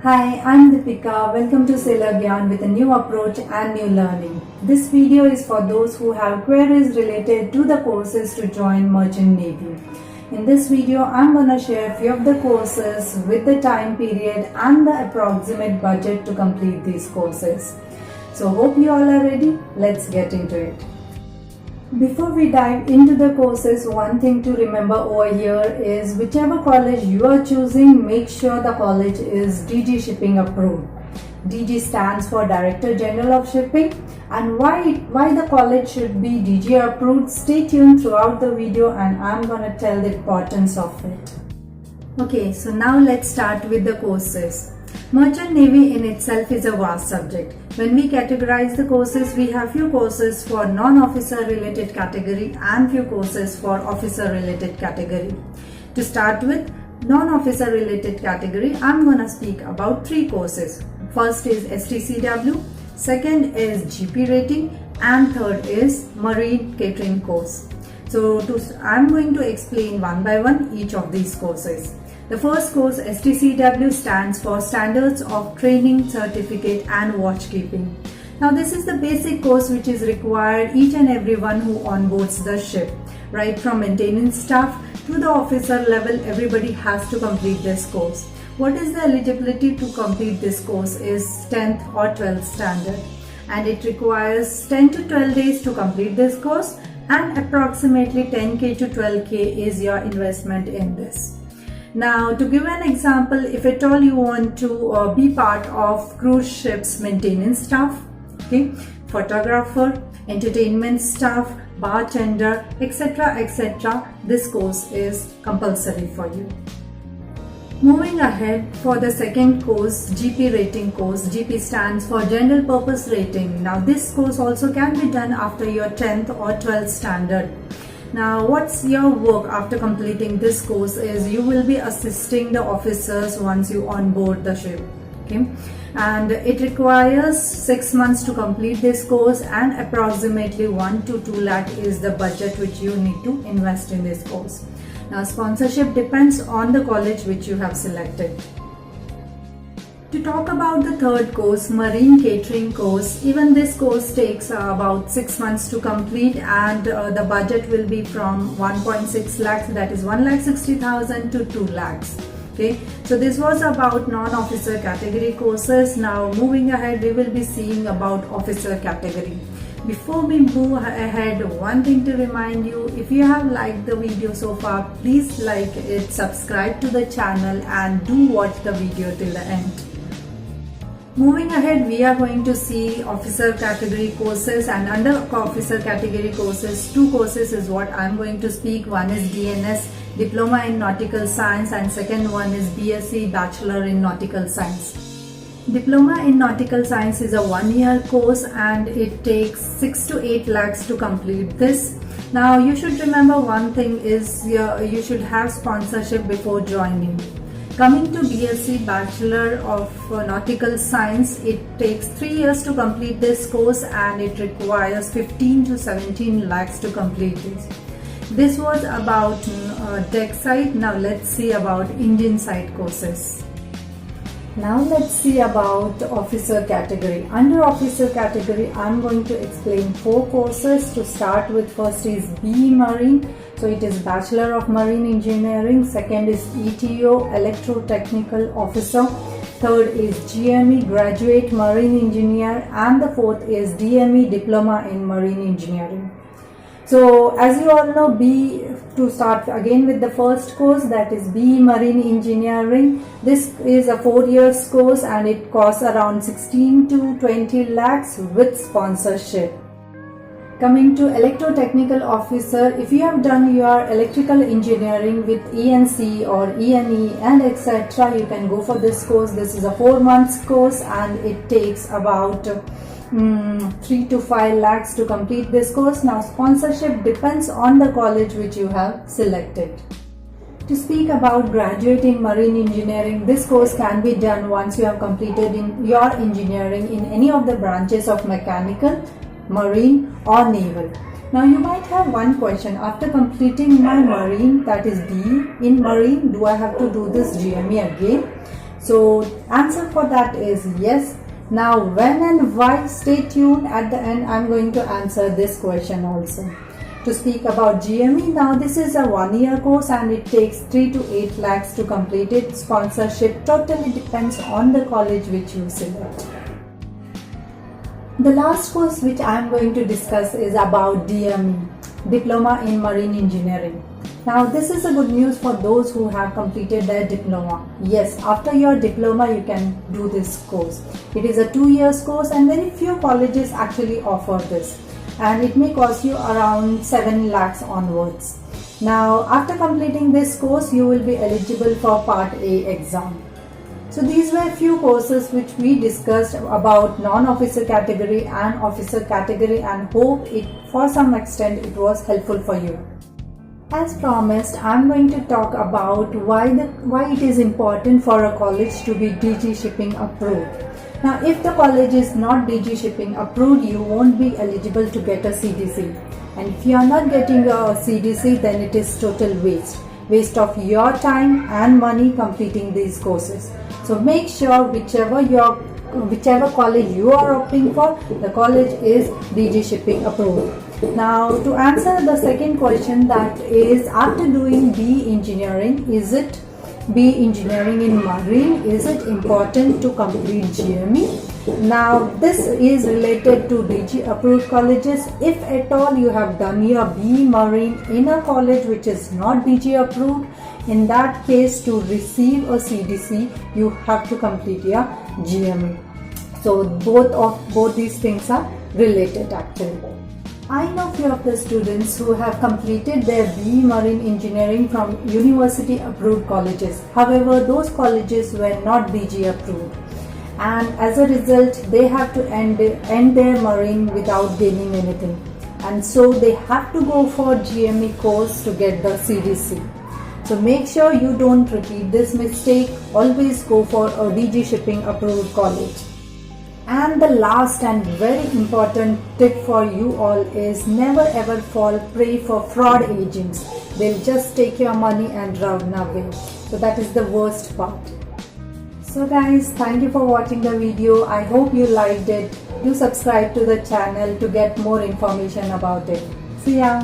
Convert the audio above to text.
Hi, I'm Deepika. Welcome to Sailor Gyan with a new approach and new learning. This video is for those who have queries related to the courses to join Merchant Navy. In this video, I'm going to share a few of the courses with the time period and the approximate budget to complete these courses. So hope you all are ready. Let's get into it. Before we dive into the courses, one thing to remember over here is whichever college you are choosing, make sure the college is DG Shipping approved. DG stands for Director General of Shipping, and why the college should be DG approved, stay tuned throughout the video and I'm gonna tell the importance of it. Okay, so now let's start with the courses. Merchant Navy in itself is a vast subject. When we categorize the courses, we have few courses for non-officer related category and few courses for officer related category. To start with non-officer related category, I'm gonna speak about three courses. First is STCW, second is GP rating, and third is Marine Catering course. So I'm going to explain one by one each of these courses. The first course, STCW, stands for Standards of Training, Certificate and Watchkeeping. Now this is the basic course which is required each and everyone who onboards the ship. Right from maintenance staff to the officer level, everybody has to complete this course. What is the eligibility to complete this course is 10th or 12th standard, and it requires 10 to 12 days to complete this course, and approximately 10k to 12k is your investment in this. Now, to give an example, if at all you want to be part of cruise ships maintenance staff, okay, photographer, entertainment staff, bartender, etc., this course is compulsory for you. Moving ahead, for the second course, GP rating course. GP stands for General Purpose Rating. Now this course also can be done after your 10th or 12th standard. Now what's your work after completing this course is you will be assisting the officers once you onboard the ship, okay, and it requires 6 months to complete this course, and approximately 1 to 2 lakh is the budget which you need to invest in this course. Now sponsorship depends on the college which you have selected. To talk about the third course, Marine Catering course, even this course takes about 6 months to complete, and the budget will be from 1.6 lakhs, that is 1,60,000 to 2 lakhs. Okay, so this was about non-officer category courses. Now moving ahead, we will be seeing about officer category. Before we move ahead, one thing to remind you, if you have liked the video so far, please like it, subscribe to the channel and do watch the video till the end. Moving ahead, we are going to see officer category courses, and under officer category courses, two courses is what I'm going to speak. One is DNS, Diploma in Nautical Science, and second one is BSc, Bachelor in Nautical Science. Diploma in Nautical Science is a 1-year course and it takes 6 to 8 lakhs to complete this. Now you should remember one thing is you should have sponsorship before joining. Coming to BSc, Bachelor of Nautical Science, it takes 3 years to complete this course and it requires 15 to 17 lakhs to complete this. This was about deck side. Now let's see about engine side courses. Now let's see about officer category. Under officer category, I'm going to explain 4 courses. To start with, first is BE Marine. So it is Bachelor of Marine Engineering. Second is ETO, Electrotechnical Officer. Third is GME, Graduate Marine Engineer. And the fourth is DME, Diploma in Marine Engineering. So as you all know, to start again with the first course, that is BE Marine Engineering. This is a 4 years course and it costs around 16 to 20 lakhs with sponsorship. Coming to Electrotechnical Officer, if you have done your electrical engineering with ENC or ENE and etc., you can go for this course. This is a 4 months course and it takes about 3 to 5 lakhs to complete this course. Now sponsorship depends on the college which you have selected. To speak about Graduate in Marine Engineering, this course can be done once you have completed in your engineering in any of the branches of mechanical, marine or naval. Now you might have one question, after completing my marine, that is B in marine, do I have to do this GME again? So answer for that is yes. Now when and why, stay tuned. At the end I'm going to answer this question also. To speak about GME, now this is a 1-year course and it takes 3 to 8 lakhs to complete it. Sponsorship totally depends on the college which you select. The last course which I am going to discuss is about DME, Diploma in Marine Engineering. Now this is a good news for those who have completed their diploma. Yes, after your diploma you can do this course. It is a 2 years course and very few colleges actually offer this. And it may cost you around 7 lakhs onwards. Now after completing this course you will be eligible for Part A exam. So these were few courses which we discussed about non-officer category and officer category, and hope it for some extent it was helpful for you. As promised, I am going to talk about why it is important for a college to be DG shipping approved. Now if the college is not DG shipping approved, you won't be eligible to get a CDC, and if you are not getting a CDC, then it is total waste of your time and money completing these courses. So make sure whichever college you are opting for, the college is DG shipping approved. Now to answer the second question, that is, after doing B engineering, is it B engineering in marine, is it important to complete GME? Now this is related to DG approved colleges. If at all you have done your B marine in a college which is not DG approved, in that case to receive a CDC you have to complete your GME. So both these things are related actually. I know few of the students who have completed their B Marine Engineering from university approved colleges. However, those colleges were not DG approved, and as a result they have to end their marine without gaining anything, and so they have to go for GME course to get the CDC. So make sure you don't repeat this mistake. Always go for a DG shipping approved college. And the last and very important tip for you all is never ever fall prey for fraud agents. They'll just take your money and run away. So that is the worst part. So guys, thank you for watching the video. I hope you liked it. Do subscribe to the channel to get more information about it. See ya.